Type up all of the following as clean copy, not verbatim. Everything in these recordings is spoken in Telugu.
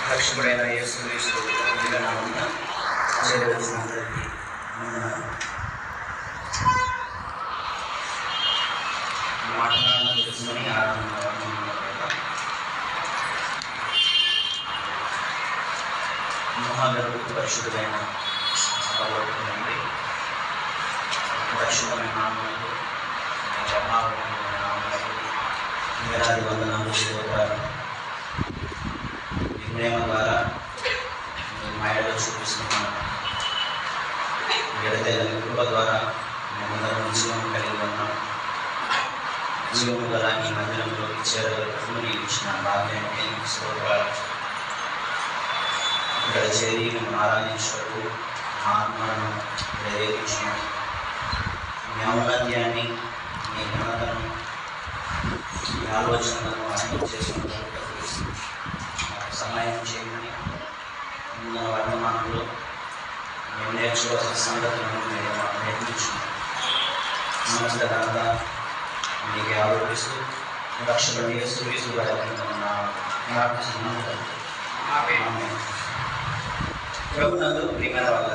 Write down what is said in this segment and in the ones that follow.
రక్షకుడైన యేసుక్రీస్తు దివ్యనామమున చేరవలసిన అందరికీ మాట్లాడడం తెలుసుకొని మహాగరుడు పరిశుద్ధుడైన సభలోకి పరిశుద్ధమైన నామములు ప్రభావమైన నామములు వేలాది వందనాలు స్తోత్రాలు ప్రేమ ద్వారా మాయలో చూపిస్తున్నాను. విడదైన కృప ద్వారా మేమందరం జీవం కలిగి ఉన్నాం. జీవము గల ఈ మందిరంలోకి చేరగలను నేను ఇచ్చిన భాగ్యానికి స్తోత్రాలు. ఇక్కడ చేరి మేము ఆరాధించటకు ఆత్మను ప్రేరేపించిన మీ ఔన్నత్యాన్ని, మీ ఘనతను, మీ ఆలోచనలను అర్థం చేసుకున్నట్టు సహాయం చేయమని ఉన్న వర్తమానంలో మేము నేర్చుకోవాల్సిన సంగతులను మేము నేర్పించున్నాం. సమస్త ఘనత మీకు ఆరోపిస్తూ రక్షకుడు యేసుక్రీస్తు ప్రార్థిస్తున్నాము. ప్రభునందు ప్రియమైన వాళ్ళ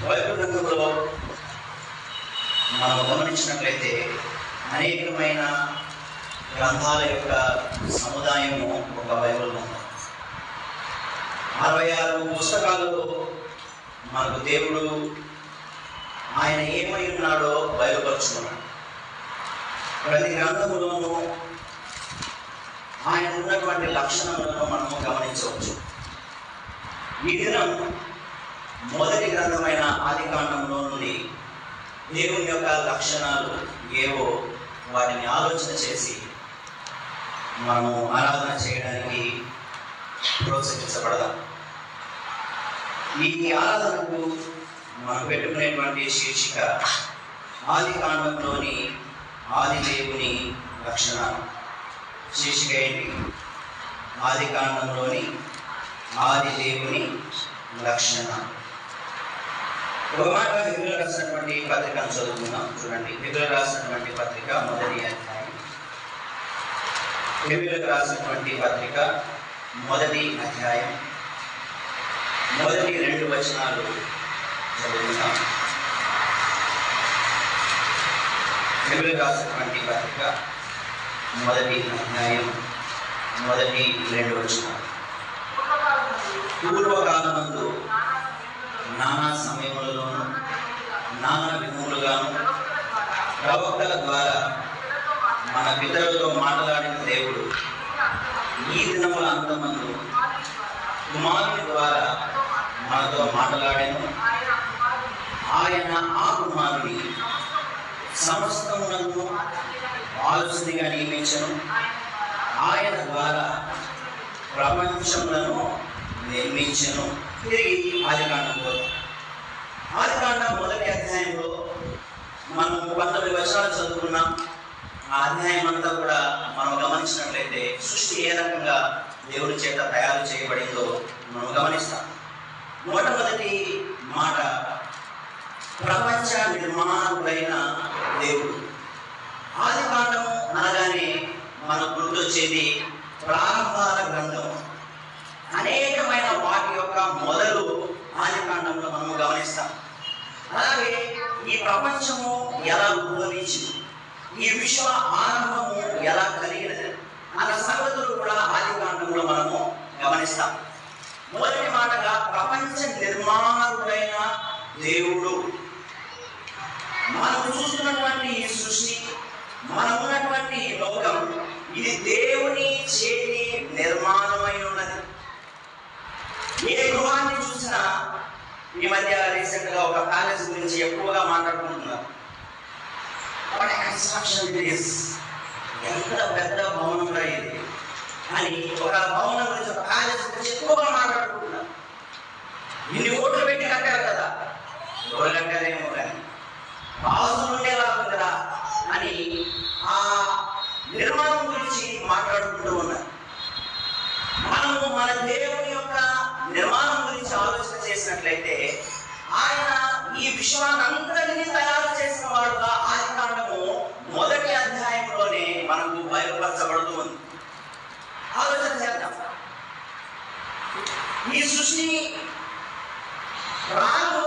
బైబిల్ గ్రంథంలో మనం గమనించినట్లయితే అనేకమైన గ్రంథాల యొక్క సముదాయము ఒక బైబిల్లో ఉంది. 66 పుస్తకాలలో మనకు దేవుడు ఆయన ఏమై ఉన్నాడో బయలుపరుచుకున్నాడు. ప్రతి గ్రంథములోనూ ఆయన ఉన్నటువంటి లక్షణములను మనము గమనించవచ్చు. ఈ దినం మొదటి గ్రంథమైన ఆదికాండంలో నుండి దేవుని యొక్క లక్షణాలు ఏవో వాటిని ఆలోచన చేసి మనము ఆరాధన చేయడానికి ప్రోత్సహించబడదాం. ఈ ఆరాధనకు మనం పెట్టుకునేటువంటి శీర్షిక ఆదికాండంలోని ఆది దేవుని లక్షణాలు. శీర్షిక ఏంటి? ఆదికాండంలోని ఆది దేవుని లక్షణాలు. ఒక మాట హెబ్రీయులకు రాసినటువంటి పత్రికను చదువుకుందాం. చూడండి, హెబ్రీయులకు రాసినటువంటి పత్రిక మొదటి అధ్యాయం. హెబ్రీయులకు రాసినటువంటి పత్రిక మొదటి అధ్యాయం మొదటి 2 వచనాలు చదువుకుందాం. హెబ్రీయులకు రాసినటువంటి పత్రిక మొదటి అధ్యాయం మొదటి 2 వచనాలు. పూర్వకాలమందు నానా సమయములలోను నానా విధములుగాను ప్రవక్తల ద్వారా మన పితరులతో మాట్లాడిన దేవుడు ఈ దినముల అంతమందు కుమారుని ద్వారా మనతో మాట్లాడాను. ఆయన ఆ కుమారుని సమస్తములను ఆలోచనగా నియమించను. ఆయన ద్వారా ప్రపంచములను నిర్మించను. తిరిగి ఆదికాండంలో ఆదికాండం మొదటి అధ్యాయంలో మనం 19 వచనాలు చదువుకున్నాం. ఆ అధ్యాయం అంతా కూడా మనం గమనించినట్లయితే సృష్టి ఏ రకంగా దేవుడి చేత తయారు చేయబడిందో మనం గమనిస్తాం. మొట్టమొదటి మాట ప్రపంచ నిర్మాణుడైన దేవుడు. ఆదికాండము అనగానే మనకు గుర్తొచ్చేది ప్రారంభాల గ్రంథం. అనేకమైన వాటి యొక్క మొదలు ఆదికాండంలో మనము గమనిస్తాం. అలాగే ఈ ప్రపంచము ఎలా ఉద్భవించింది, ఈ విశ్వ ఆరంభము ఎలా కలిగినది అన్న సంగతులు కూడా ఆదికాండంలో మనము గమనిస్తాం. మొదటి మాటగా ప్రపంచ నిర్మాణుడైన దేవుడు. మనం చూస్తున్నటువంటి ఈ సృష్టి, మనం ఉన్నటువంటి లోకం, ఇది దేవుని చేతి నిర్మాణమై ఉన్నది. ఏ గృహాన్ని చూసినా ఈ మధ్య రీసెంట్ గా ఒక ప్యాలెస్ గురించి ఎక్కువగా మాట్లాడుకుంటున్నారు. ఎంత పెద్ద భవనం ఇది అని ఒక భవనం గురించి, ఒక ప్యాలెస్ గురించి ఎక్కువగా మాట్లాడుకుంటున్నారు. ఇన్ని ఓట్లు పెట్టి కట్టారు కదా, ఎవరు కట్టారేమో కానీ బాసులు ఉండేలా ఉందా అని ఆ నిర్మాణం గురించి మాట్లాడుకుంటూ ఉన్నారు. మనము మన దేవుని యొక్క నిర్మాణం గురించి ఆలోచన చేసినట్లయితే ఆయన ఈ విశ్వాన్నంతటినీ తయారు చేసిన వాడుగా ఆదికాండము మొదటి అధ్యాయంలోనే మనకు బయలుపరచబడుతూ ఉంది. ఆలోచన చేద్దాం. ఈ సృష్టి రాను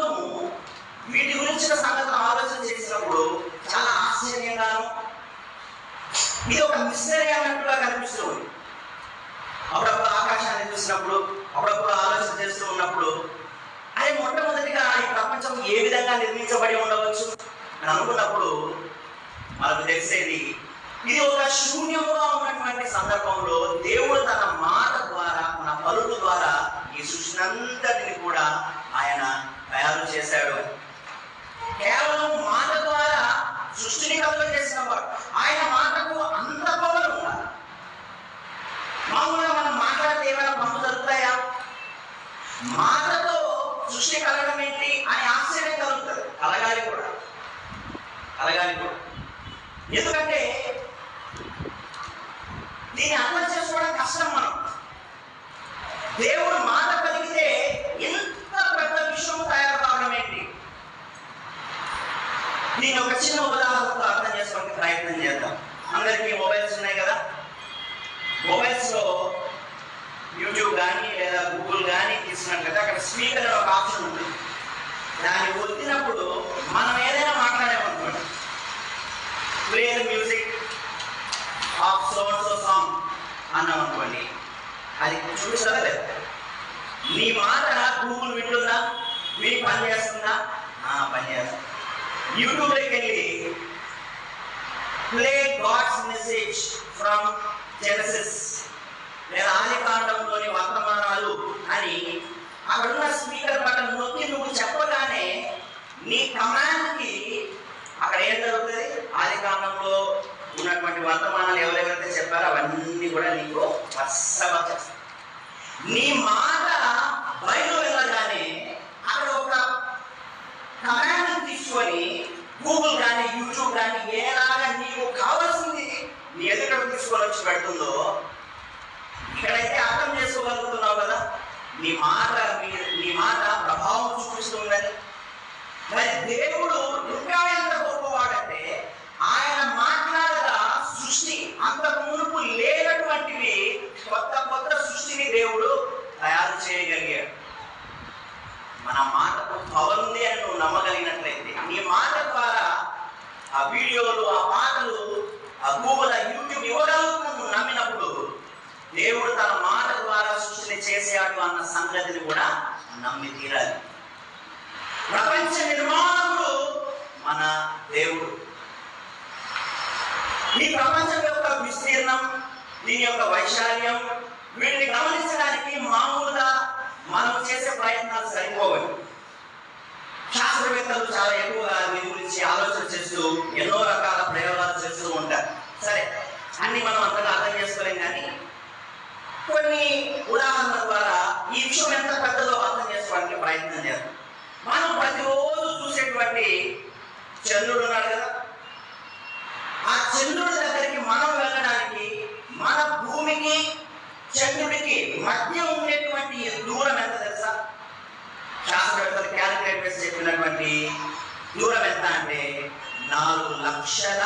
వీటి గురించిన సంగతులు ఆలోచన చేసినప్పుడు చాలా ఆశ్చర్యంగాను ఇది ఒక మిస్టరీ అన్నట్టుగా కనిపిస్తుంది. అప్పుడప్పుడు ఆకాశాన్ని చూసినప్పుడు, అప్పుడప్పుడు ఆలోచన చేస్తూ ఉన్నప్పుడు అది మొట్టమొదటిగా ఈ ప్రపంచం ఏ విధంగా నిర్మించబడి ఉండవచ్చు అని అనుకున్నప్పుడు మనకు తెలిసేది ఇది ఒక శూన్యముగా ఉన్నటువంటి సందర్భంలో దేవుడు తన మాట ద్వారా, మన పలుకు ద్వారా ఈ సృష్టిని అంతటిని కూడా ఆయన తయారు చేశాడు. కేవలం మాట ద్వారా సృష్టిని కలుగ చేసిన వాడు. ఆయన మాటకు అంత పవర్ ఉండాలి. మామూలుగా మనం మాట్లాడితే ఏమైనా పనులు జరుగుతాయా? మాటతో సృష్టి కలగడం ఏంటి అని ఆశ్చర్యం కలుగుతుంది. కలగాలి కూడా. ఎందుకంటే దీన్ని అర్థం చేసుకోవడం కష్టం. మనం దేవుడు మాట కలిగితే ఎంత పెద్ద విషయం తయారు కావడం ఏంటి? దీన్ని ఒక చిన్న ఉదాహరణతో అర్థం చేసుకోవడానికి ప్రయత్నం చేద్దాం. అందరికీ మొబైల్స్ ఉన్నాయి కదా. మొబైల్స్ లో యూట్యూబ్ కానీ లేదా గూగుల్ కానీ తీసుకున్నట్లయితే అక్కడ స్పీకర్ అనే ఒక ఆప్షన్ ఉంటుంది. దాన్ని ఒత్తినప్పుడు మనం ఏదైనా మాట్లాడామనుకోండి, play the music of so and so song అన్నాం అనుకోండి, అది చూపిస్తుందా లేదా? నీ మాట గూగుల్ వింటుందా? మీ పని చేస్తుందా? పని చేస్తుంది. యూట్యూబ్లోకి వెళ్ళి play God's message from Genesis లేదా ఆదికాండంలోని వర్తమానాలు అని అక్కడున్న స్పీకర్ బటన్ నొక్కి నువ్వు చెప్పగానే నీ కమాండ్కి అక్కడ ఏం జరుగుతుంది? ఆదికాండంలో ఉన్నటువంటి వర్తమానాలు ఎవరెవరైతే చెప్పారో అవన్నీ కూడా నీకు వరుసగా వచ్చేస్తాయి. నీ మాట బయలు వెళ్ళగానే అక్కడ ఒక కమాండ్ తీసుకొని గూగుల్ కానీ యూట్యూబ్ కానీ ఏలాగా నీకు కావాల్సింది నీ ఎదుట తీసుకొని వచ్చి పెడుతుందో, ఇక్కడైతే అర్థం చేసుకోగలుగుతున్నావు కదా నీ మాట ప్రభావం చూపిస్తుందని. మరి దేవుడు ఇంకా ఎంత గొప్పవాడంటే ఆయన మాట్లాడగా సృష్టి అంతకు మునుపు లేనటువంటివి కొత్త సృష్టిని దేవుడు తయారు చేయగలిగాడు. మన మాటకు పవర్ ఉంది అని నువ్వు నమ్మగలిగినట్లయితే నీ మాట ద్వారా ఆ వీడియోలు, ఆ పాటలు, ఆ గూగుల్, ఆ యూట్యూబ్ ఇవ్వగలుగుతున్నా నువ్వు నమ్మినప్పుడు దేవుడు తన మాట ద్వారా సృష్టిని చేశాడు అన్న సంగతిని కూడా నమ్మి తీరాలి. ప్రపంచ నిర్మాణముడు మన దేవుడు. ఈ ప్రపంచం యొక్క విస్తీర్ణం, దీని యొక్క వైశాల్యం, వీటిని గమనించడానికి మామూలుగా మనం చేసే ప్రయత్నాలు సరిపోవాలి. శాస్త్రవేత్తలు చాలా ఎక్కువగా దీని గురించి ఆలోచన చేస్తూ ఎన్నో రకాల ప్రయోగాలు చేస్తూ ఉంటారు. సరే, అన్ని మనం అంతగా అర్థం చేసుకోలేం, కానీ కొన్ని ఉదాహరణల ద్వారా ఈ విషయం ఎంత పెద్దదో అర్థం చేసుకోవడానికి ప్రయత్నం చేద్దాం. మనం ప్రతిరోజు చూసేటువంటి చంద్రుడు ఉన్నాడు కదా, ఆ చంద్రుడి దగ్గరికి మనం వెళ్ళడానికి మన భూమికి చంద్రుడికి మధ్య ఉండేటువంటి దూరం ఎంత తెలుసా? శాస్త్రవేత్తలు క్యాలిక్యులేట్ చేసి చెప్పినటువంటి దూరం ఎంత అంటే 4 లక్షల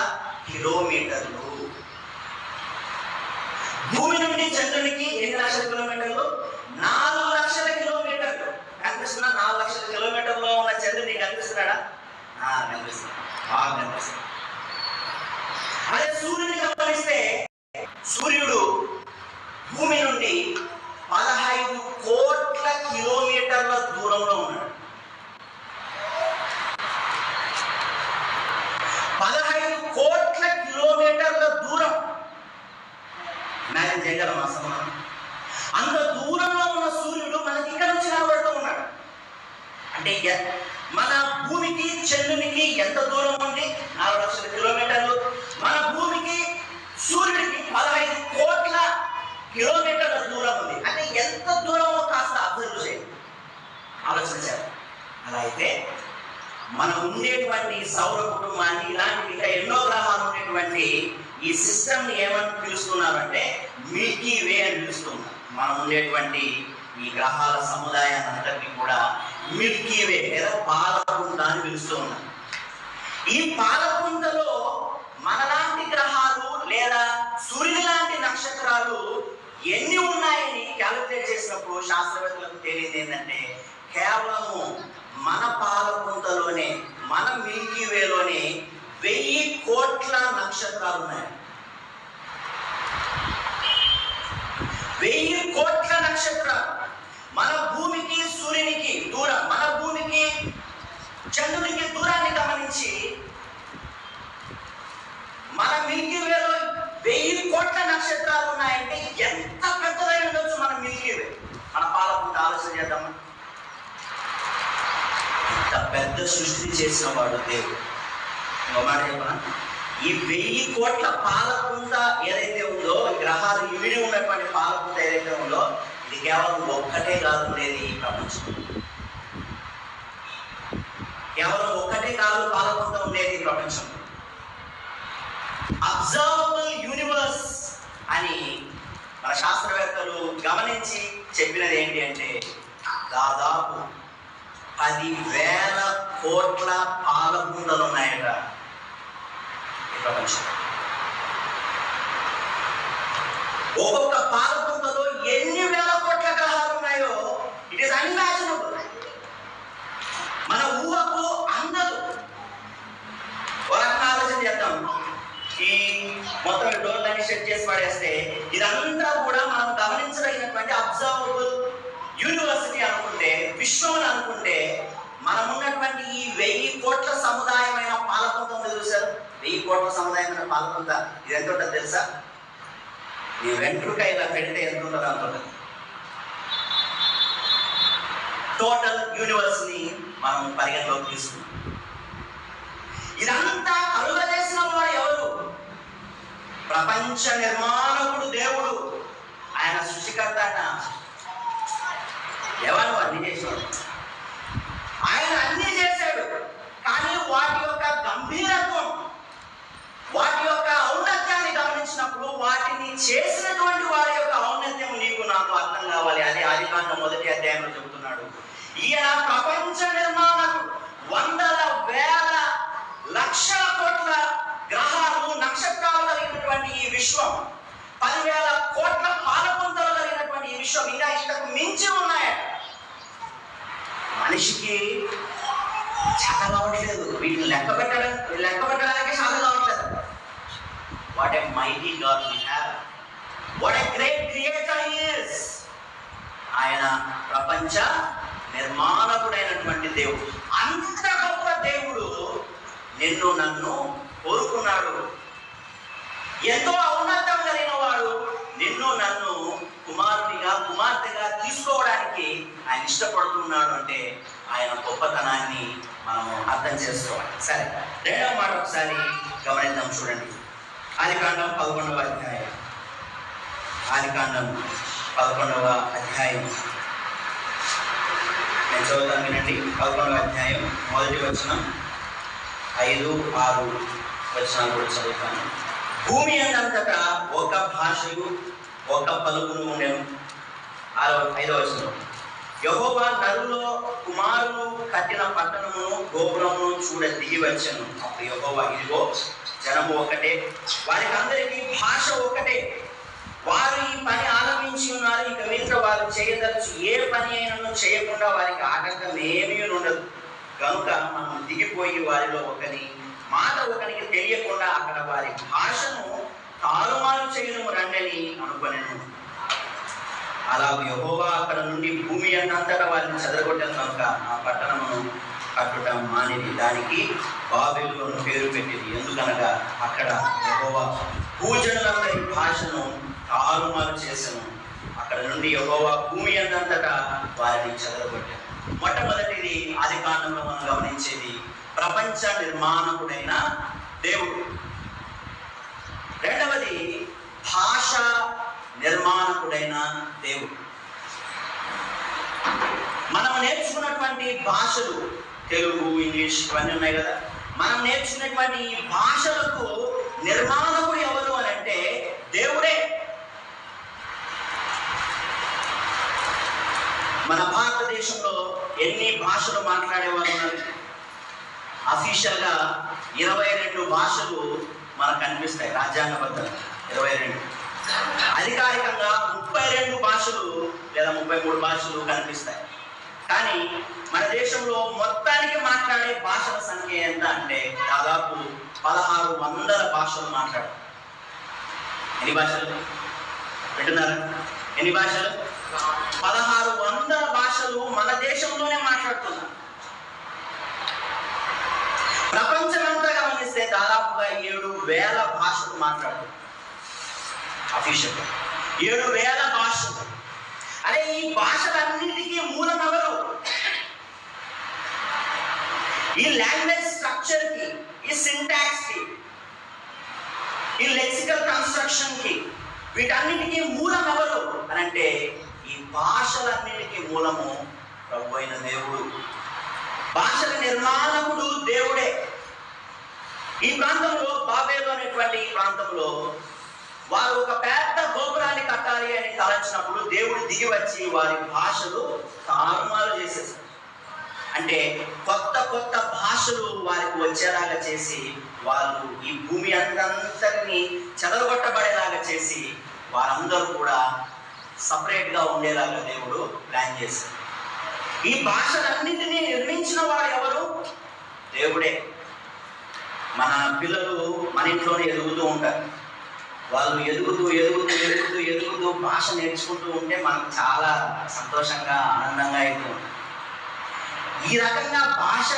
కిలోమీటర్లు. భూమి నుండి చంద్రునికి ఎన్ని లక్షల కిలోమీటర్లు? 4 లక్షల కిలోమీటర్లు. కనిపిస్తున్నా? 4 లక్షల కిలోమీటర్లో ఉన్న చంద్రుడు కనిపిస్తున్నాడా? కనిపిస్తున్నాడు, బాగా కనిపిస్తున్నాడు. అదే సూర్యుని గమనిస్తే సూర్యుడు భూమి నుండి 15 కోట్ల కిలోమీటర్ల దూరంలో ఉన్నాడు. 15 కోట్ల కిలోమీటర్ల దూరం. ఇమాజిన్ చేయగలమా అసలు? అంత దూరంలో ఉన్న సూర్యుడు మనకి ఇక్కడ నుంచి కనబడుతూ ఉన్నాడు. అంటే మన భూమికి చంద్రునికి ఎంత దూరం ఉంది? 4 లక్షల కిలోమీటర్లు. మన భూమికి సూర్యుడికి 15 కోట్ల కిలోమీటర్ల దూరం ఉంది. అంటే ఎంత దూరమో కాస్త అబ్జర్వ్ చేయండి, ఆలోచన చేయాలి. అలా అయితే మనం ఉండేటువంటి సౌర కుటుంబాన్ని, ఇలాంటి ఇంకా ఎన్నో గ్రహాలు ఉండేటువంటి ఈ సిస్టమ్ ని ఏమని పిలుస్తున్నారంటే మిల్కీ వే అని పిలుస్తున్నారు. మనం ఉండేటువంటి ఈ గ్రహాల సముదాయాన్ని అంతటినీ కూడా మిల్కీ వే లేదా పాలపుంత అని పిలుస్తూ ఉన్నారు. ఈ పాలపుంతలో మనలాంటి గ్రహాలు లేదా సూర్యుని లాంటి నక్షత్రాలు ఎన్ని ఉన్నాయని క్యాలిక్యులేట్ చేసిన చేసినప్పుడు శాస్త్రవేత్తలకు తేలింది ఏంటంటే కేవలము మన పాలపుంతలోనే, మన మిల్కీ వేలోనే 1000 కోట్ల నక్షత్రాలు ఉన్నాయి. 1000 కోట్ల నక్షత్రాలు. మన భూమికి సూర్యునికి దూరం, మన భూమికి చంద్రునికి దూరాన్ని గమనించి మన మిల్కీ వేలో 1000 కోట్ల నక్షత్రాలు ఉన్నాయంటే ఎంత పెద్దదై ఉండొచ్చు మన మిల్కీ వే. మన పాలపుంత ఆలోచన చేద్దామా? ఇంత పెద్ద సృష్టి చేసిన వాడు దేవుడు. మాట చెప్పనా? ఈ 1000 కోట్ల పాలపుంత ఏదైతే ఉందో, గ్రహాలు ఇమిడి ఉన్నటువంటి పాలపుంత ఏదైతే ఉందో, ఇది కేవలం ఒక్కటే కాదు ఉండేది ఈ ప్రపంచం. కేవలం ఒక్కటే కాదు పాలపుంత ఉండేది ఈ ప్రపంచం. అబ్జర్వబుల్ యూనివర్స్ అని మన శాస్త్రవేత్తలు గమనించి చెప్పినది ఏంటి అంటే దాదాపు 10,000 కోట్ల పాలపుంతలు ఉన్నాయట ఈ ప్రపంచం. ఒక్కొక్క పాలపుంతలో ఎన్ని వేల కోట్ల గ్రహాలు ఉన్నాయో ఇట్ ఈస్ అన్ఇమాజినబుల్. మన ఊహకు అందదు. ఒక రకంగా ఆలోచన చేద్దాం. ఈ మొత్తం డోర్లన్నీ సెట్ చేసి పడేస్తే ఇదంతా కూడా మనం గమనించదగినటువంటి అబ్జర్వబుల్ యూనివర్సిటీ అనుకుంటే, విశ్వం అనుకుంటే, మనం ఉన్నటువంటి ఈ 1000 కోట్ల సముదాయమైన పాలపుంత ఉంది చూసారు. 1000 కోట్ల సముదాయమైన పాలపుంత ఇది ఎంత ఉంటుంది తెలుసా? ఈ వెంట్రుక ఇలా పెడితే ఎంత ఉంటుందో అంత ఉంటుంది. టోటల్ యూనివర్స్ ని మనం పరిగణలోకి తీసుకున్నాం. ఇదంతా కలుగజేసిన వాడు ఎవరు? ప్రపంచ నిర్మాణకుడు దేవుడు. ఆయన సృష్టికర్త. ఎవరు అన్ని చేశాడు? ఆయన అన్ని చేశాడు. కానీ వాటి యొక్క గంభీరత్వం, వాటి యొక్క ఔన్నత్యాన్ని గమనించినప్పుడు వాటిని చేసినటువంటి వారి యొక్క ఔన్నత్యం నీకు నాకు అర్థం కావాలి. అది ఆదికాండం 1వ అధ్యాయంలో చెబుతున్నాడు. ఈయన ప్రపంచ నిర్మాణకుడు. వందల వేల లక్షల కోట్ల గ్రహాలు, నక్షత్రాలు కలిగినటువంటి ఈ విశ్వం, 10,000 కోట్ల పాలపుంతలు కలిగినటువంటి ఈ విశ్వం, ఇంకా ఇంతకు మించి ఉన్నాయట. మనిషికి చాలా కావట్లేదు. వీటిని లెక్క పెట్టడానికి చాలా కావట్లేదు. What a mighty God we have. What a great creator he is. ఆయన ప్రపంచ నిర్మాణకుడైనటువంటి దేవుడు. అంత గొప్ప దేవుడు నిన్ను నన్ను కోరుకున్నాడు. ఎంతో ఔన్నత్యం కలిగిన వాడు నిన్ను నన్ను కుమార్తెగా తీసుకోవడానికి ఆయన ఇష్టపడుతున్నాడు. అంటే ఆయన గొప్పతనాన్ని మనము అర్థం చేసుకోవాలి. సరే, రెండవ మాట ఒకసారి గమనిద్దాం. చూడండి, ఆదికాండం 11వ అధ్యాయం. ఆదికాండం 11వ అధ్యాయం నేను చదువుతాను, వినండి. 11వ అధ్యాయం 1వ వచనం, 5, 6 వచనాలు కూడా చదువుతాను. భూమి అంతటా ఒక భాషయు ఒక పలుకును ఉండెను. 5వ వచనం, యెహోవా నరులో కుమారులు కట్టిన పట్టణమును గోపురమును చూడ దిగి వచ్చెను. అప్పుడు యెహోవా, ఇదిగో జనము ఒకటే, వారికి అందరికీ భాష ఒకటే, వారు ఈ పని ఆరంభించి ఉన్నారు. ఇక మీద వారు చేయదలుచు ఏ పని అయినా చేయకుండా వారికి ఆటంకం ఏమీ ఉండదు. కనుక మనం దిగిపోయి వారిలో ఒకని మాట ఒకరికి తెలియకుండా అక్కడ వారి భాషను తారుమారు చేయడం రండని అనుకొనెను. అలా యెహోవా అక్కడ నుండి భూమి అంతటా వారిని చెదరగొట్టాను. కనుక ఆ పట్టణమును కట్టడం మానిది, దానికి బాబెలు అని పేరు పెట్టింది. ఎందుకనగా అక్కడ యెహోవా భూజనులందరి భాషను తారుమారు చేశాను. అక్కడ నుండి యెహోవా భూమి అంతటా వారిని చెదరగొట్టాను. మొట్టమొదటిది ఆదికాండంలో మనం గమనించేది ప్రపంచ నిర్మాణకుడైన దేవుడు. రెండవది భాష నిర్మాణకుడైన దేవుడు. మనం నేర్చుకున్నటువంటి భాషలు తెలుగు, ఇంగ్లీష్ ఇవన్నీ ఉన్నాయి కదా. మనం నేర్చుకున్నటువంటి ఈ భాషలకు నిర్మాణకుడు ఎవరు అని అంటే దేవుడే. మన భారతదేశంలో ఎన్ని భాషలు మాట్లాడేవారు ఉన్నారు? అఫీషియల్గా 22 భాషలు మనకు కనిపిస్తాయి. రాజ్యాంగబద్ధంగా 22. అధికారికంగా 32 భాషలు లేదా 33 భాషలు కనిపిస్తాయి. కానీ మన దేశంలో మొత్తానికి మాట్లాడే భాషల సంఖ్య ఎంత అంటే దాదాపు 1600 భాషలు మాట్లాడతారు. ఎన్ని భాషలు వింటున్నారు? ఎన్ని భాషలు? 1600 భాషలు మన దేశంలోనే మాట్లాడుతున్నారు. ప్రపంచమంతా గమనిస్తే దాదాపుగా 7000 భాషలు మాట్లాడుతున్నారు. అఫీషియల్ 7000 భాషలు. అరే ఈ భాషలన్నిటికీ మూలం ఎవరు? ఈ లాంగ్వేజ్ స్ట్రక్చర్ కి, ఈ సింటాక్స్ కి, ఈ లెక్సికల్ కన్స్ట్రక్షన్ కి, వీటన్నిటికీ మూలం ఎవరు అని అంటే ఈ భాషలన్నిటికీ మూలము ప్రభు అయిన దేవుడు. భాషల నిర్మాణకుడు దేవుడే. ఈ ప్రాంతంలో బాబేలు అనేటువంటి ఈ ప్రాంతంలో వారు ఒక పెద్ద గోపురాన్ని కట్టాలి అని తలచినప్పుడు దేవుడు దిగి వచ్చి వారి భాషలు తారుమారు చేసేసారు. అంటే కొత్త కొత్త భాషలు వారికి వచ్చేలాగా చేసి వాళ్ళు ఈ భూమి అంతని చెదరగొట్టబడేలాగా చేసి వారందరూ కూడా సపరేట్గా ఉండేలాగా దేవుడు ప్లాన్ చేశారు. ఈ భాషలన్నింటినీ నిర్మించిన వాడు ఎవరు? దేవుడే. మన పిల్లలు మన ఇంట్లోనే ఎదుగుతూ ఉంటారు. వాళ్ళు ఎదుగుతూ భాష నేర్చుకుంటూ ఉంటే మనకు చాలా సంతోషంగా ఆనందంగా అయితే ఉంటుంది. ఈ రకంగా భాష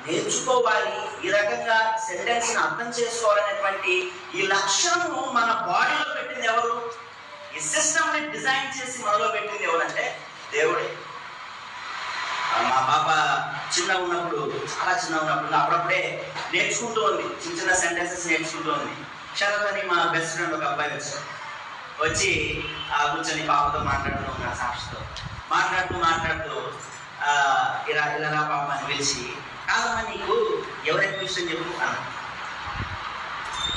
నేర్చుకోవాలి, ఈ రకంగా సెంటెన్స్ని అర్థం చేసుకోవాలనేటువంటి ఈ లక్ష్యము మన బాడీలో పెట్టింది ఎవరు? ఈ సిస్టమ్ని డిజైన్ చేసి మనలో పెట్టింది ఎవరంటే దేవుడే. మా పాప చిన్నగా ఉన్నప్పుడు, చాలా చిన్నగా ఉన్నప్పుడు అప్పుడప్పుడే నేర్చుకుంటూ ఉంది, చిన్న చిన్న సెంటెన్సెస్ నేర్చుకుంటూ ఉంది. శరత్ అని మా బెస్ట్ ఫ్రెండ్ ఒక అబ్బాయి వచ్చి కూర్చొని పాపతో మాట్లాడుతూ ఉన్నా, సాక్షితో మాట్లాడుతూ ఇలా రా పాప అని పిలిచి, కాదమ్మా నీకు ఎవరెక్కువ ఇష్టం చెప్పు అన్న.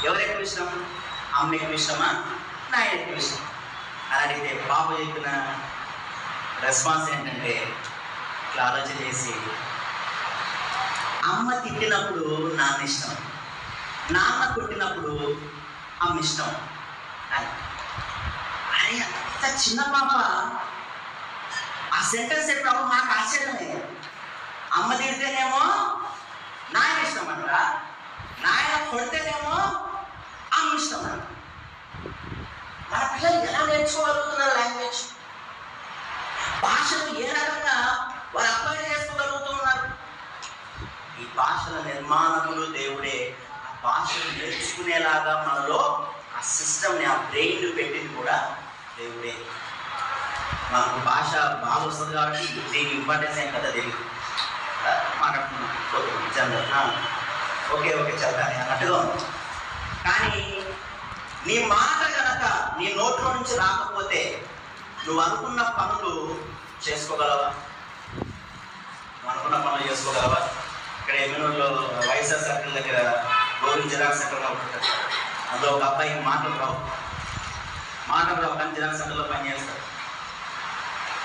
ఎవరెక్కువ ఇష్టం? అమ్మ ఎక్కువ ఇష్టమా, నాయన ఎక్కువ ఇష్టం అని అడిగితే పాప చెప్పిన రెస్పాన్స్ ఏంటంటే ఇట్లా ఆలోచన చేసి, అమ్మ తిట్టినప్పుడు నాన్న ఇష్టం, నాన్న కొట్టినప్పుడు అమ్మ ఇష్టం అని. అరే అంత చిన్న పాప ఆ సెంటెన్స్ చెప్పినప్పుడు మాకు ఆశ్చర్యమే. అమ్మ తిడితేనేమో నాయన ఇష్టం అంట, నాయన కొడితేనేమో అమ్మ ఇష్టం అంట. మన పిల్లలు ఎలా నేర్చుకోగలుగుతున్నారు లాంగ్వేజ్? భాషను ఏ రకంగా వారు అప్లై చేసుకోగలుగుతున్నారు? ఈ భాషల నిర్మాణకులు దేవుడే. ఆ భాషను నేర్చుకునేలాగా మనలో ఆ సిస్టమ్ని, ఆ బ్రెయిన్ పెట్టింది కూడా దేవుడే. మనకు భాష బాగా వస్తుంది కాబట్టి దీని ఇంపార్టెన్స్ ఏం కదా తెలియదు, మాట్లాడుతున్నాం ఓకే చదువుతాను అన్నట్టుగా ఉంది. కానీ నీ మాట కనుక నీ నోట్లో నుంచి రాకపోతే నువ్వు అనుకున్న పనులు చేసుకోగలవా? ఇక్కడ ఎమ్మెల్యేలో వైఎస్ఆర్ సర్కిల్ దగ్గర గోవింద్ జిరాక్స్ సెంటర్ ఉంటుంది. అందులో ఒక అబ్బాయికి మాటలు రావు కానీ జిరాక్స్ సెంటర్లో పనిచేస్తాడు.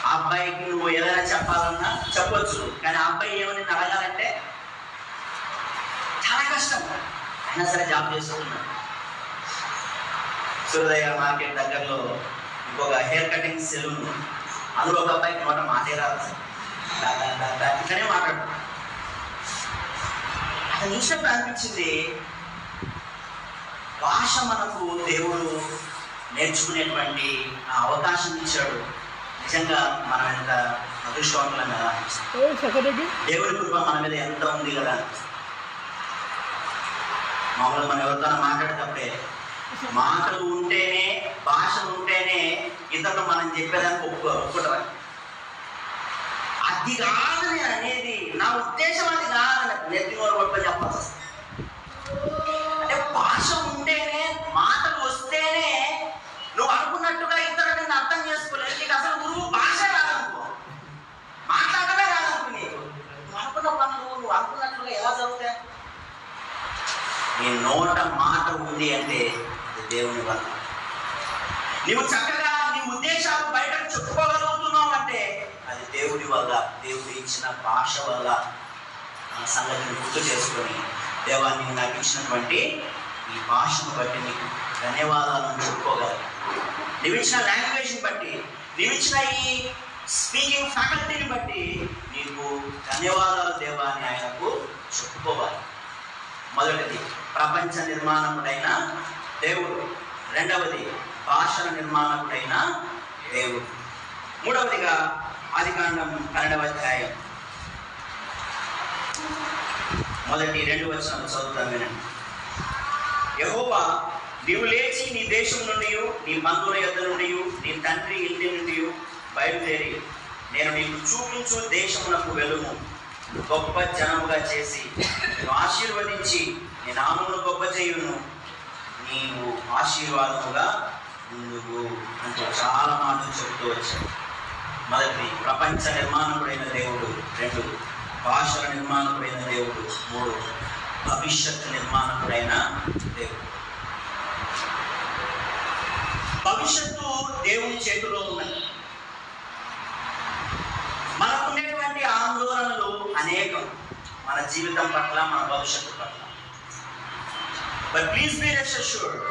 ఆ అబ్బాయికి నువ్వు ఏదైనా చెప్పాలన్నా చెప్పొచ్చు, కానీ ఆ అబ్బాయి ఏమని అడగాలంటే చాలా కష్టం. అయినా సరే జాబ్ చేస్తున్నాడు. సూర్యోదయ మార్కెట్ దగ్గరలో ఇంకొక హెయిర్ కటింగ్ సెలూన్, అందులో ఒక అబ్బాయికి మాటే రాదు, ఇట్లనే మాట్లాడు. అతను చూసినప్పుడు అనిపించింది, భాష మనకు దేవుడు నేర్చుకునేటువంటి ఆ అవకాశం ఇచ్చాడు. నిజంగా మనం ఎంత అదృష్టవంతులం కదా, దేవుడి కృప మన మీద ఎంత ఉంది కదా. మామూలుగా మనం ఎవరితో మాట్లాడేటప్పుడే మాటలు ఉంటేనే, భాషలు ఉంటేనే ఇతరులు మనం చెప్పేదానికి ఒప్పుకుంటారు. అది కాదని అనేది నా ఉద్దేశం, అది కాదని నెత్తిమూరు పట్టుకొని చెప్పాల్సి వస్తుంది. అంటే భాష ఉంటేనే, మాటలు వస్తేనే నువ్వు అనుకున్నట్టుగా ఇతరులు నిన్ను అర్థం చేసుకోలేదు. నీకు అసలు గురువు భాష రాదనుకో, మాట్లాడమే రాదనుకో, నువ్వు అనుకున్న పనులు నువ్వు అనుకున్నట్లుగా ఎలా జరుగుతాయి? నీ నోట మాట ఉంది అంటే అది దేవుని వల్ల. నువ్వు చక్కగా నీ ఉద్దేశాలు బయటకు చెప్పుకోగలుగుతున్నావు అంటే అది దేవుడి వల్ల, దేవుడు ఇచ్చిన భాష వల్ల. ఆ సంగతిని గుర్తు చేసుకొని, దేవాన్ని నాకు ఇచ్చినటువంటి ఈ భాషను బట్టి నీకు ధన్యవాదాలను చెప్పుకోగలరు. నువ్వు ఇచ్చిన లాంగ్వేజ్ని బట్టి, నీవిచ్చిన ఈ స్పీకింగ్ ఫ్యాకల్టీని బట్టి నీకు ధన్యవాదాలు దేవా అని ఆయనకు చెప్పుకోవాలి. మొదటిది ప్రపంచ నిర్మాణకుడైన దేవుడు, రెండవది భాషల నిర్మాణకుడైన దేవుడు, మూడవదిగా ఆదికాండం 12వ అధ్యాయం మొదటి 2 వచనాలు చదువుతాను వినండి. యెహోవా, నీవు లేచి నీ దేశం నుండి, నీ బంధువుల యొద్ద నుండి, నీ తండ్రి ఇంటి నుండి బయలుదేరి నేను నీకు చూపించు దేశమునకు వెలుము. గొప్ప జనముగా చేసి నేను ఆశీర్వదించి నీ నామమును గొప్ప చేయును. నీవు ఆశీర్వాదముగా ముందుకు అంటూ చాలా మాటలు చెబుతూ వచ్చాడు. మొదటి ప్రపంచ నిర్మాణకుడైన దేవుడు, 2 భాషల నిర్మాణకుడైన దేవుడు, 3 భవిష్యత్తు నిర్మాణకుడైన దేవుడు. భవిష్యత్తు దేవుని చేతిలో ఉన్నది. మనకున్నటువంటి ఆందోళనలు అనేకం మన జీవితం పట్ల, మన భవిష్యత్తు పట్ల. But please be rest assured,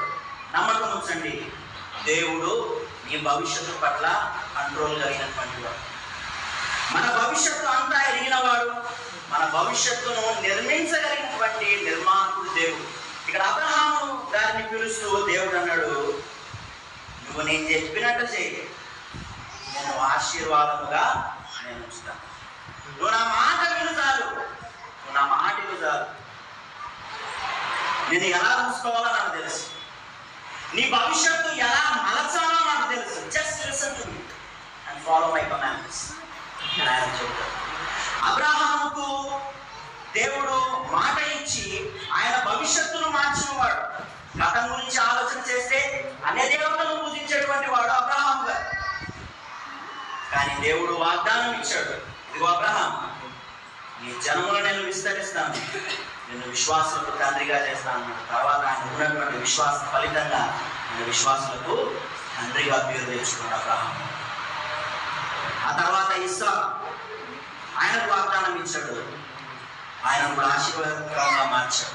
నమ్మకం ఉంచండి, దేవుడు ఈ భవిష్యత్తు పట్ల కంట్రోల్ కలిగినటువంటి వాడు. మన భవిష్యత్తు అంతా ఎరిగినవాడు, మన భవిష్యత్తును నిర్మించగలిగినటువంటి నిర్మాణకుడు దేవుడు. ఇక్కడ అబ్రహాము దాన్ని పిలుస్తూ దేవుడు అన్నాడు, నువ్వు నేను చెప్పినట్టు చేయి, నేను ఆశీర్వాదముగా నేను ఉంచుతాను. నువ్వు నా మాట విను చాలు, నువ్వు నా మాట విను చాలు. నేను ఎలా చూసుకోవాలో నాకు తెలుసు, నీ భవిష్యత్తు ఎలా మలచాలో నాకు తెలుసు. Just listen to me and follow my commands అని ఆయన చెప్తాడు. అబ్రహాముకు దేవుడు మాట ఇచ్చి ఆయన భవిష్యత్తును మార్చినవాడు. గతం గురించి ఆలోచన చేస్తే అన్య దేవతలను పూజించేటువంటి వాడు అబ్రహాము గారు. కానీ దేవుడు వాగ్దానం ఇచ్చాడు, ఇదిగో అబ్రహాం, నీ జనములను నేను విస్తరిస్తాను, నేను విశ్వాసులకు తండ్రిగా చేస్తాను. తర్వాత ఆయన ఉన్నటువంటి విశ్వాస ఫలితంగా నేను విశ్వాసులకు తండ్రిగా పేరు తెచ్చుకున్నాడు అబ్రహాం. ఆ తర్వాత ఇస్సాకు, ఆయనకు వాగ్దానం ఇచ్చాడు, ఆయన కూడా ఆశీర్వాదకరంగా మార్చాడు.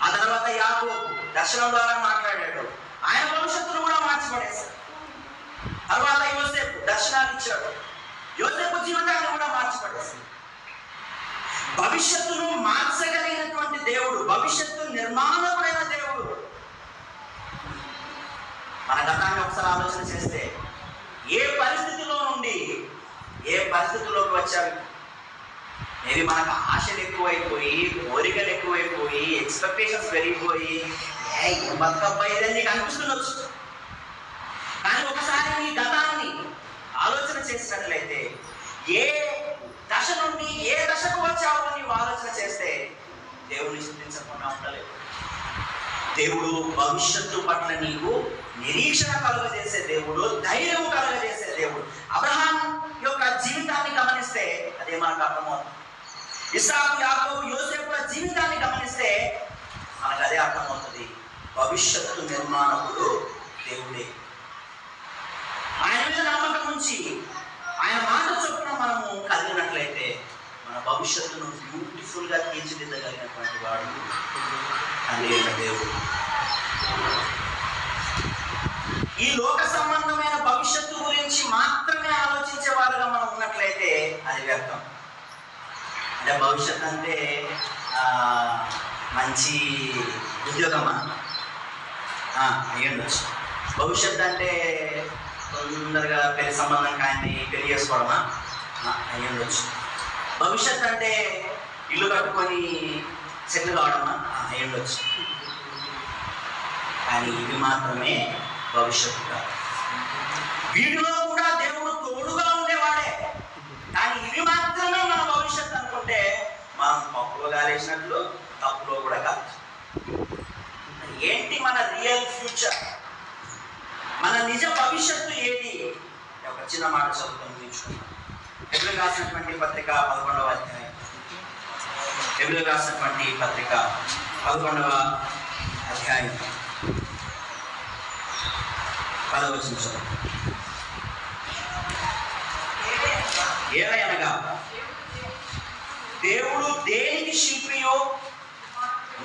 ఆ తర్వాత యాకోబు దర్శనం ద్వారా మాట్లాడాడు, ఆయన భవిష్యత్తును కూడా మార్చిపడేశాడు. తర్వాత యోసేపు దర్శనాలు ఇచ్చాడు, యోసేపు జీవితాన్ని కూడా మార్చిపడేశాడు. భవిష్యత్తును మార్చగలిగినటువంటి దేవుడు, భవిష్యత్తు నిర్మాణకుడైన దేవుడు. మన గతాన్ని ఒకసారి ఆలోచన చేస్తే ఏ పరిస్థితిలో నుండి ఏ పరిస్థితుల్లోకి వచ్చారు? మేబీ మనకు ఆశలు ఎక్కువైపోయి, కోరికలు ఎక్కువైపోయి, ఎక్స్పెక్టేషన్స్ పెరిగిపోయి బతుకబ్బాయిదని నీకు అనిపిస్తుండొచ్చు. కానీ ఒకసారి నీ గతాన్ని ఆలోచన చేసినట్లయితే ఏ దశ నుండి ఏ దశకు వచ్చావు అని ఆలోచన చేస్తే దేవుని చింతించకుండా ఉండలేదు. దేవుడు భవిష్యత్తు పట్ల నీకు నిరీక్షణ కలుగజేసే దేవుడు, ధైర్యం కలుగజేసే దేవుడు. అబ్రహాం యొక్క జీవితాన్ని గమనిస్తే అదే మనకు అర్థమవుతుంది. ఇస్సాకు, యాకోబు, యోసేపుల జీవితాన్ని గమనిస్తే మనకు అదే అర్థమవుతుంది. భవిష్యత్తు నిర్మాణకుడు దేవుడే. ఆయన మీద నమ్మకం ఉంచి ఆయన మాట చొప్పున మనము కలిగినట్లయితే మన భవిష్యత్తును బ్యూటిఫుల్ గా తీర్చిదిద్దగలిగినటువంటి వాడు అనేక దేవుడు. ఈ లోక సంబంధమైన భవిష్యత్తు గురించి మాత్రమే ఆలోచించే వారుగా మనం ఉన్నట్లయితే అది వ్యర్థం. అంటే భవిష్యత్తు అంటే మంచి ఉద్యోగమా అయ్యుండొచ్చు. భవిష్యత్తు అంటే తొందరగా పెళ్లి సంబంధం కానీ పెళ్లి చేసుకోవడమా అయ్యుండొచ్చు. భవిష్యత్తు అంటే ఇల్లు కట్టుకొని సెటిల్ కావడమా అయ్యుండొచ్చు. కానీ ఇవి మాత్రమే భవిష్యత్తు కాదు. వీటిలో కూడా దేవుడు తోడుగా ఉండేవాడే. కానీ ఇవి మాత్రమే మన భవిష్యత్తు అనుకుంటే మనం పప్పులో కాలేసినట్లు తప్పులో కూడా కాదు. ఏంటి మన రియల్ ఫ్యూచర్, మన నిజ భవిష్యత్తు ఏది? ఒక చిన్న మాట చదువుకొని తీర్చుకున్నాం. హెబ్రీయులకు రాసినటువంటి పత్రిక 11వ అధ్యాయం. హెబ్రీయులకు రాసినటువంటి పత్రిక 11వ అధ్యాయం 10వ వచనం. ఏలయనగా దేవుడు దేనికి శిల్పియో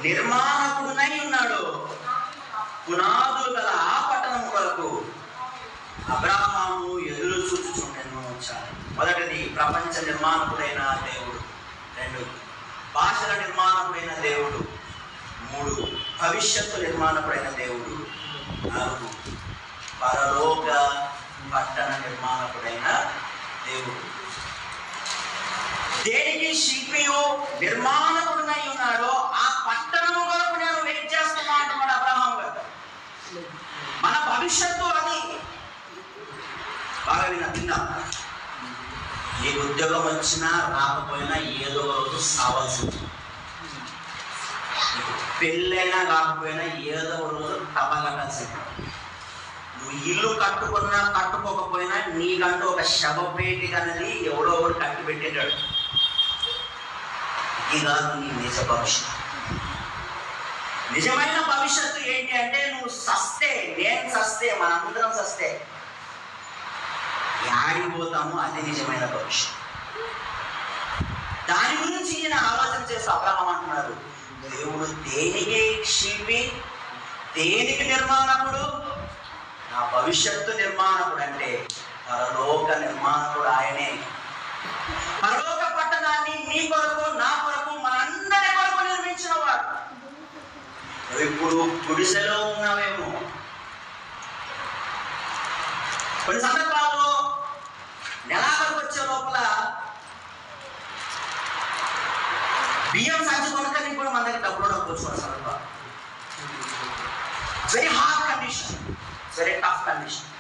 నిర్మాణకుడునై ఉన్నాడు, పునాదులు గల ఆ పట్టణం కొరకు అబ్రహాము ఎదురు చూచుచుండెను. మొదటిది ప్రపంచ నిర్మాణకుడైన దేవుడు, 2 భాషల నిర్మాణకుడైన దేవుడు, 3 భవిష్యత్తు నిర్మాణకుడైన దేవుడు, 4 పరలోక పట్టణ నిర్మాణకుడైన దేవుడు. దేనికి శిల్పియు నిర్మాణకుడునై ఉన్నాడో ఆ పట్టణము వరకు నేను వెయిట్ చేస్తున్నా అంటున్నాడు అబ్రహాం గారు. మన భవిష్యత్తు అది. బాగా విన్నా, ఏ ఉద్యోగం వచ్చినా రాకపోయినా ఏదో రోజు సావాల్సింది. పెళ్ళైనా కాకపోయినా ఏదో రోజు తప్పగట్టాల్సింది. నువ్వు ఇల్లు కట్టుకున్నా కట్టుకోకపోయినా నీకంటూ ఒక శవపేటి అనేది ఎవడో ఒకడు కట్టి పెట్టేటాడు. ఇది కాదు నీ నిజ భవిష్యత్తు. నిజమైన భవిష్యత్తు ఏంటి అంటే నువ్వు సస్తే, నేను సస్తే, మనందరం సస్తే ఆడిపోతాము. అది నిజమైన భవిష్యత్తు. దాని గురించి ఈయన ఆలోచన చేసి అబ్రహాం అంటున్నారు, దేవుడు దేనికి శిల్పి, దేనికి నిర్మాణకుడు? నా భవిష్యత్తు నిర్మాణకుడు అంటే పరలోక నిర్మాణకుడు ఆయనే. పరలోక పట్టణాన్ని నీ కొరకు, నా కొరకు, మనందరి కొరకు నిర్మించిన వాడు. ఇప్పుడు గుడిసెలో ఉన్నావేమో. కొన్ని సందర్భాల్లో నెలాఖరికి వచ్చే లోపల బియ్యం సంచి కొనకని కూడా మన దగ్గర డబ్బులు ఉండకపోవచ్చు. సందర్భాలు very hard condition, very tough condition.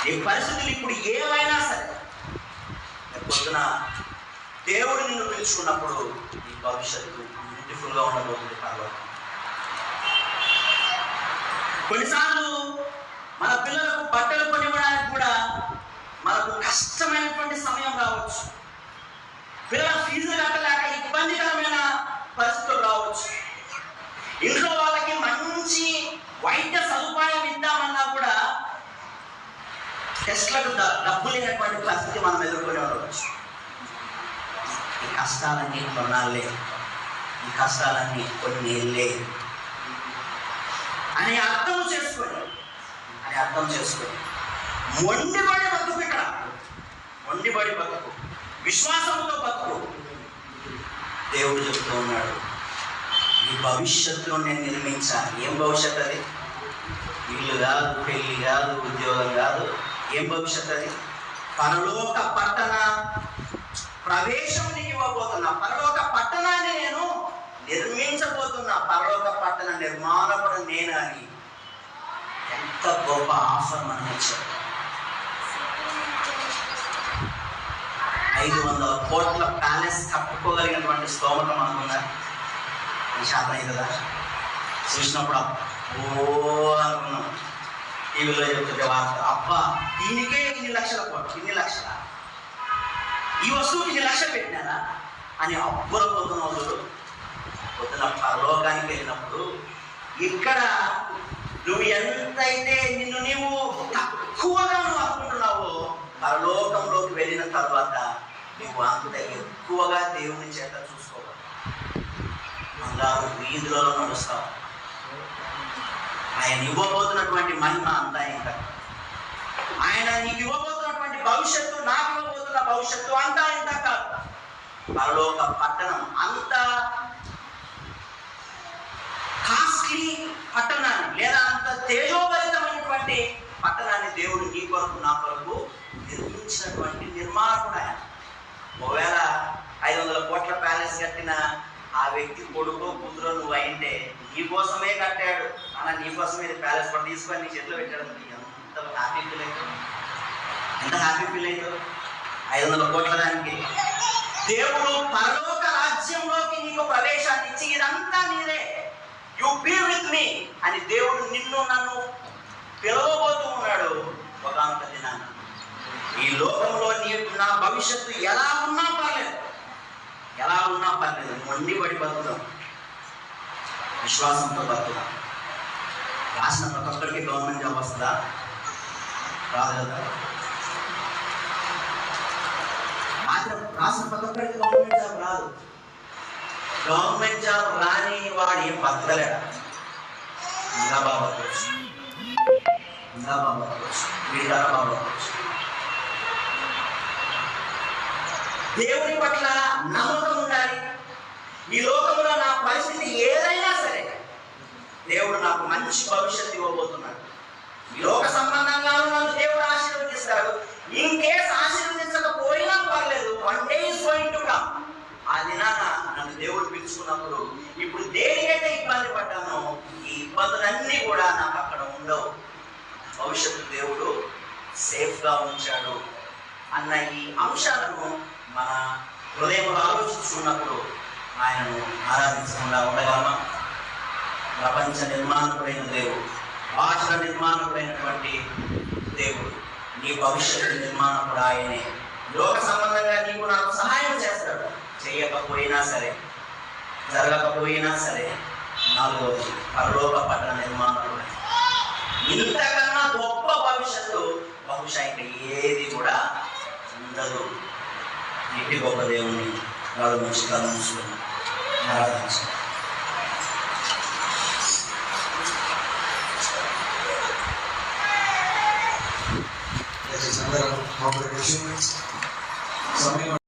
ఈ పరిస్థితులు ఇప్పుడు ఏమైనా సరే పొద్దున దేవుడు నిన్ను పిలుచుకున్నప్పుడు ఈ భవిష్యత్తు బ్యూటిఫుల్గా ఉండబోతుంది. పర్వాలేదు. కొన్నిసార్లు మన పిల్లలకు బట్టలు కొనివ్వడానికి కూడా మనకు కష్టమైనటువంటి సమయం రావచ్చు. పిల్లల ఫీజులు కట్టలేక ఇబ్బందికరమైన పరిస్థితులు రావచ్చు. ఇంట్లో వాళ్ళకి మంచి వైద్య సదుపాయం ఇద్దామన్నా కూడా టెస్ట్లకు డబ్బు లేనటువంటి పరిస్థితి మనం ఎదుర్కొని ఉండవచ్చు. ఈ కష్టాలన్నీ కొన్నాళ్ళే, ఈ కష్టాలన్నీ కొన్ని ఏళ్ళే అని అర్థం చేసుకొని మొండిబడి బతుకు. ఇక్కడ మొండిబడి బతుకు, విశ్వాసంతో బతుకు. దేవుడు చెప్తూ ఉన్నాడు, ఈ భవిష్యత్తులో నేను నిర్మించా. ఏం భవిష్యత్తు అది? ఇల్లు కాదు, పెళ్లి కాదు, ఉద్యోగం కాదు. ఏం భవిష్యత్తు అది? పరలోక పట్టణ ప్రవేశం నీకు ఇవ్వబోతున్నా. పరలోక పట్టణాన్ని నేను నిర్మించబోతున్నా. పరలోక పట్టణ నిర్మాణకుడు నేను అని ఎంత గొప్ప ఆఫర్ మనం ఇచ్చారు. 500 కోట్ల ప్యాలెస్ కట్టుకోగలిగినటువంటి స్తోమత మనకుందా? ఈ శాతం అవుతుందా? చూసినప్పుడు ఓ అనుకున్నాం. టీవీలో చెప్తుంటే వార్త, అబ్బా దీనికే ఇన్ని లక్షల కోట్లు, ఇన్ని లక్షల, ఈ వస్తువుకి ఇన్ని లక్షలు పెట్టినారా అని అబ్బురపోతున్న వాళ్ళు పొద్దున పరలోకానికి వెళ్ళినప్పుడు ఇక్కడ నువ్వు ఎంతైతే నిన్ను నీవు తక్కువగా అనుకుంటున్నావో పరలోకంలోకి వెళ్ళిన తర్వాత నువ్వు అంత ఎక్కువగా దేవుని చేత చూసుకోవాలి. అందరూ వీధులలో నడుస్తావు. ఆయన ఇవ్వబోతున్నటువంటి మహిమ అంతా ఇంకా, ఆయన నీకు ఇవ్వబోతున్నటువంటి భవిష్యత్తు, నాకు ఇవ్వబోతున్న భవిష్యత్తు అంతా ఇంత కాదు. పరలోక పట్టణం అంత కాస్ట్లీ పట్టణాన్ని, లేదా అంత తేజోభరితమైనటువంటి పట్టణాన్ని దేవుడు నీ కొరకు, నా కొరకు నిర్మించినటువంటి నిర్మాణకుడు ఆయన. ఒకవేళ 500 కోట్ల ప్యాలెస్ కట్టిన ఆ వ్యక్తి కొడుకో కూతురో నువ్వు అయింటే నీ కోసమే కట్టాడు, అలా నీ కోసమే ప్యాలెస్ కూడా తీసుకొని నీ చేతిలో పెట్టాడు. ఎంత హ్యాపీ ఫీల్ అయిందో, ఎంత హ్యాపీ ఫీల్ అయిందో 500 కోట్ల దానికి. దేవుడు పరలోక రాజ్యంలోకి నీకు ప్రవేశాన్ని ఇచ్చి ఇదంతా నీదే, యు బీ విత్ మీ అని దేవుడు నిన్ను నన్ను పిలవబోతూ ఉన్నాడు. ఒకానొక దినాన ఈ లోకంలో నీకు నా భవిష్యత్తు ఎలా ఉన్నా పర్లేదు, ఎలా ఉన్నా పర్లేదు, మొండిబడి బతుకుదాం, విశ్వాసంతో బతుకుదాం. రాసిన ప్రతి ఒక్కరికి గవర్నమెంట్ జాబ్ వస్తుందా? రాదు కదా. రాసిన ప్రతి ఒక్కరికి గవర్నమెంట్ జాబ్ రాదు. గవర్నమెంట్ జాబ్ రాని వాడు ఏం బతకలేడు. ఇంకా బాగా బతకవచ్చు, ఇంకా బాగా బతకవచ్చు. విధాన భావం. దేవుని పట్ల నమ్మకం ఉండాలి. ఈ లోకంలో నా పరిస్థితి ఏదైనా సరే దేవుడు నాకు మంచి భవిష్యత్తు ఇవ్వబోతున్నాడు. ఈ లోక సంబంధంగానూ నన్ను దేవుడు ఆశీర్వదిస్తాడు. ఇన్ కేస్ ఆశీర్వదించకపోయినా పర్లేదు, one day is going to come. ఆ దినాన నన్ను దేవుడు పిలుచుకున్నప్పుడు ఇప్పుడు దేనికైతే ఇబ్బంది పడ్డానో ఈ ఇబ్బందులన్నీ కూడా నాకు అక్కడ ఉండవు. భవిష్యత్తు దేవుడు సేఫ్గా ఉంచాడు అన్న ఈ అంశాలను మన హృదయంలో ఆలోచించుకున్నప్పుడు ఆయనను ఆరాధించకుండా ఉండగలమా? ప్రపంచ నిర్మాణకుడైన దేవుడు, భాషల నిర్మాణకుడైనటువంటి దేవుడు, నీ భవిష్యత్తు నిర్మాణకుడు ఆయనే. లోక సంబంధంగా నీకు నాకు సహాయం చేస్తాడు. చేయకపోయినా సరే, జరగకపోయినా సరే, నాలుగోది పరలోక పట్టణ నిర్మాణకుడు. ఇంతకన్నా గొప్ప భవిష్యత్తు బహుశా ఇంకా ఏది కూడా ఉండదు. ఇంటి గొప్ప దేవుని వాళ్ళు మంచి కలుసుకుని ఆరాధించారు. సమయం